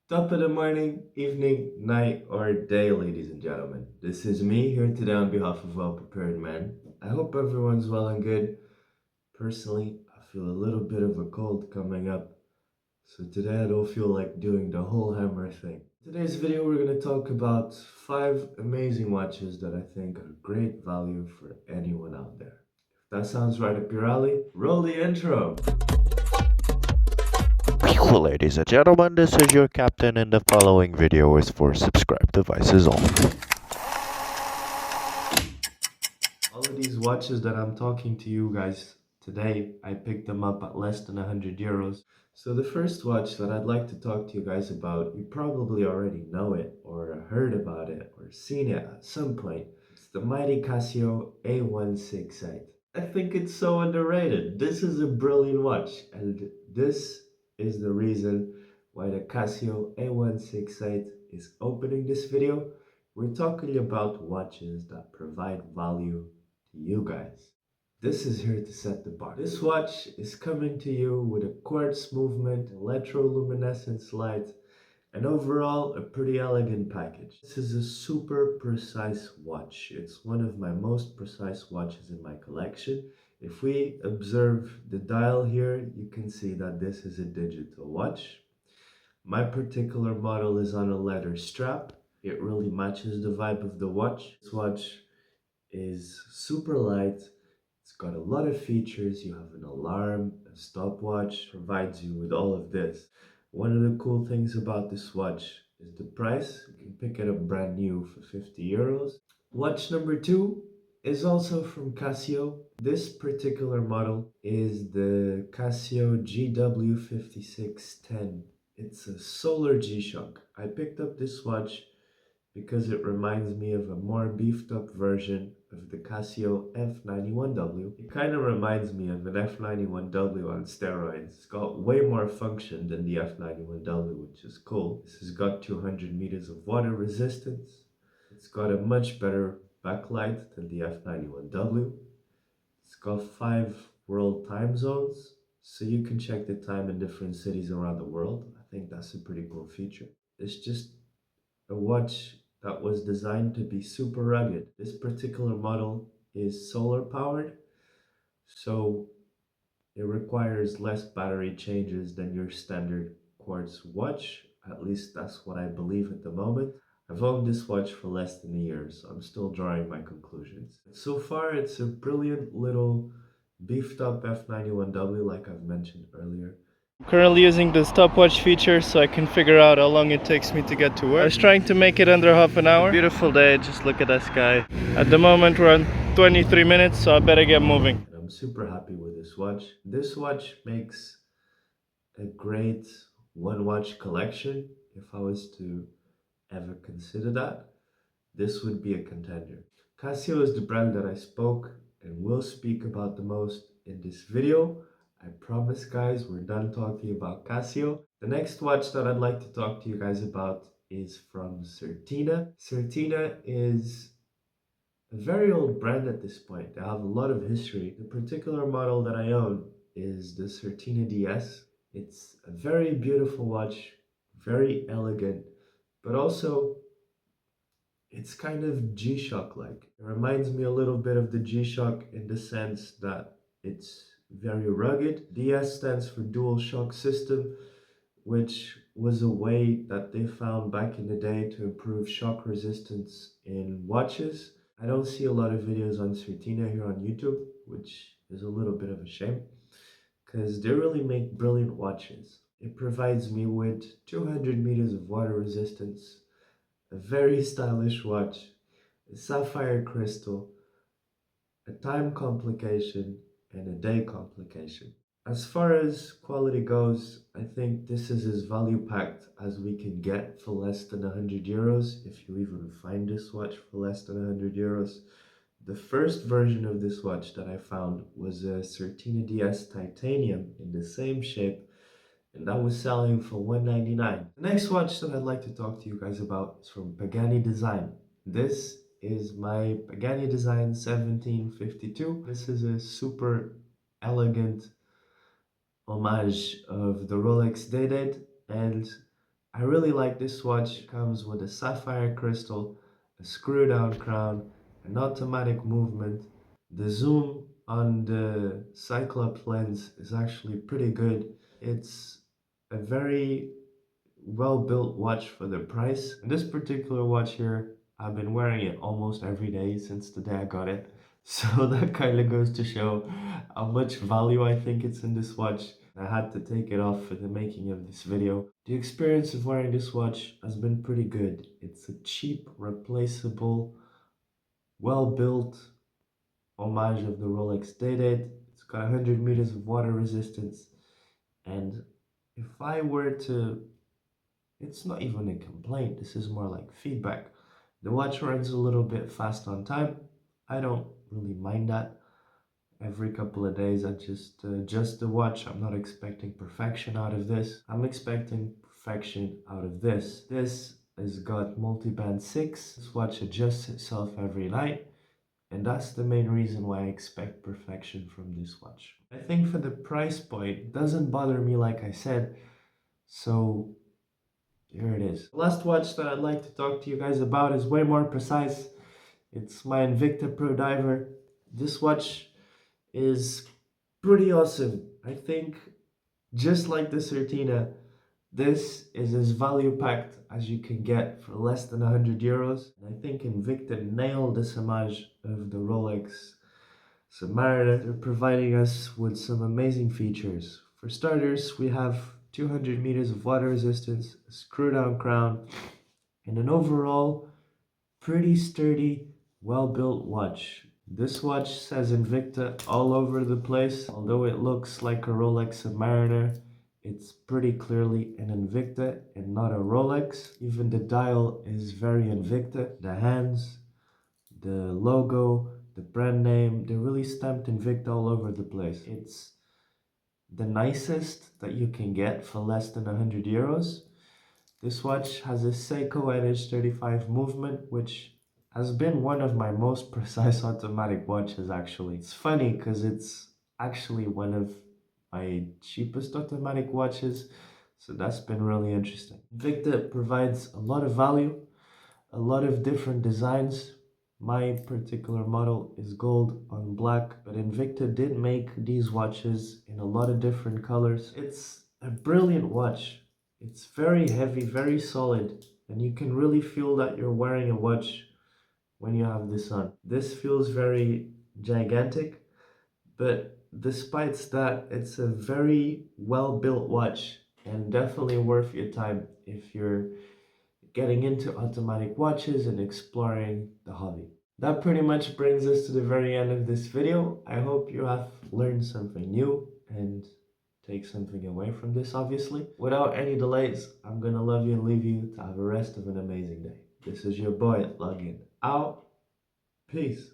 Top of the morning, evening, night, or day, ladies and gentlemen. This is me here today on behalf of Well Prepared Man. I hope everyone's well and good. Personally, I feel a little bit of a cold coming up, so today I don't feel like doing the whole hammer thing. Today's video, we're going to talk about 5 amazing watches that I think are great value for anyone out there. If that sounds right up your alley, roll the intro! Ladies and gentlemen, this is your captain, and the following video is for subscribed devices only. All of these watches that I'm talking to you guys today, I picked them up at less than 100 euros. So the first watch that I'd like to talk to you guys about, you probably already know it or heard about it or seen it at some point. It's the mighty Casio A168. I think it's so underrated. This is a brilliant watch, and this is the reason why the Casio A168 is opening this video. We're talking about watches that provide value to you guys. This is here to set the bar. This watch is coming to you with a quartz movement, electroluminescence light, and overall a pretty elegant package. This is a super precise watch. It's one of my most precise watches in my collection. If we observe the dial here, you can see that this is a digital watch. My particular model is on a leather strap. It really matches the vibe of the watch. This watch is super light. It's got a lot of features. You have an alarm, a stopwatch, provides you with all of this. One of the cool things about this watch is the price. You can pick it up brand new for 50 euros. Watch number 2 is also from Casio. This particular model is the Casio GW5610. It's a solar G-Shock. I picked up this watch because it reminds me of a more beefed up version of the Casio F91W. It kind of reminds me of an F91W on steroids. It's got way more function than the F91W, which is cool. This has got 200 meters of water resistance. It's got a much better backlight than the F91W. It's got 5 world time zones, so you can check the time in different cities around the world. I think that's a pretty cool feature. It's just a watch that was designed to be super rugged. This particular model is solar powered, so it requires less battery changes than your standard quartz watch. At least that's what I believe at the moment. I've owned this watch for less than a year, so I'm still drawing my conclusions. So far, it's a brilliant little beefed up F91W, like I've mentioned earlier. Currently using the stopwatch feature so I can figure out how long it takes me to get to work. I was trying to make it under half an hour. Beautiful day, just look at that sky. At the moment we're on 23 minutes, so I better get moving. And I'm super happy with this watch. This watch makes a great one watch collection. If I was to ever consider that, this would be a contender. Casio is the brand that I spoke and will speak about the most in this video. I promise guys, we're done talking about Casio. The next watch that I'd like to talk to you guys about is from Certina. Certina is a very old brand at this point. They have a lot of history. The particular model that I own is the Certina DS. It's a very beautiful watch, very elegant, but also it's kind of G-Shock like. It reminds me a little bit of the G-Shock in the sense that it's very rugged. DS stands for Dual Shock System, which was a way that they found back in the day to improve shock resistance in watches. I don't see a lot of videos on Certina here on YouTube, which is a little bit of a shame because they really make brilliant watches. It provides me with 200 meters of water resistance, a very stylish watch, a sapphire crystal, a time complication, and a day complication. As far as quality goes, I think this is as value packed as we can get for less than 100 euros, if you even find this watch for less than 100 euros. The first version of this watch that I found was a Certina DS Titanium in the same shape, and that was selling for 199. The next watch that I'd like to talk to you guys about is from Pagani Design. This is my Pagani Design 1752. This is a super elegant homage of the Rolex Day-Date, and I really like this watch. It comes with a sapphire crystal, a screw down crown, an automatic movement. The zoom on the Cyclops lens is actually pretty good. It's a very well built watch for the price. And this particular watch here, I've been wearing it almost every day since the day I got it. So that kind of goes to show how much value I think it's in this watch. I had to take it off for the making of this video. The experience of wearing this watch has been pretty good. It's a cheap, replaceable, well built homage of the Rolex Day-Date. It's got 100 meters of water resistance. And if I were to, it's not even a complaint, this is more like feedback. The watch runs a little bit fast on time. I don't really mind that. Every couple of days I just adjust the watch. I'm not expecting perfection out of this. I'm expecting perfection out of this. This has got multi-band 6. This watch adjusts itself every night. And that's the main reason why I expect perfection from this watch. I think for the price point, it doesn't bother me like I said. So here it is. The last watch that I'd like to talk to you guys about is way more precise. It's my Invicta Pro Diver. This watch is pretty awesome. I think just like the Certina, this is as value packed as you can get for less than 100 euros. And I think Invicta nailed this homage of the Rolex Submariner. They're providing us with some amazing features. For starters, we have 200 meters of water resistance, a screw down crown, and an overall pretty sturdy, well built watch. This watch says Invicta all over the place. Although it looks like a Rolex Submariner, it's pretty clearly an Invicta and not a Rolex. Even the dial is very Invicta. The hands, the logo, the brand name, they're really stamped Invicta all over the place. It's the nicest that you can get for less than 100 euros. This watch has a Seiko NH35 movement, which has been one of my most precise automatic watches actually. It's funny because it's actually one of my cheapest automatic watches, so that's been really interesting. Invicta provides a lot of value, a lot of different designs. My particular model is gold on black, but Invicta did make these watches in a lot of different colors. It's a brilliant watch. It's very heavy, very solid, and you can really feel that you're wearing a watch when you have this on. This feels very gigantic, but despite that, it's a very well built watch and definitely worth your time if you're getting into automatic watches and exploring the hobby. That pretty much brings us to the very end of this video. I hope you have learned something new and take something away from this, obviously. Without any delays, I'm gonna love you and leave you to have the rest of an amazing day. This is your boy, Login. Out. Peace.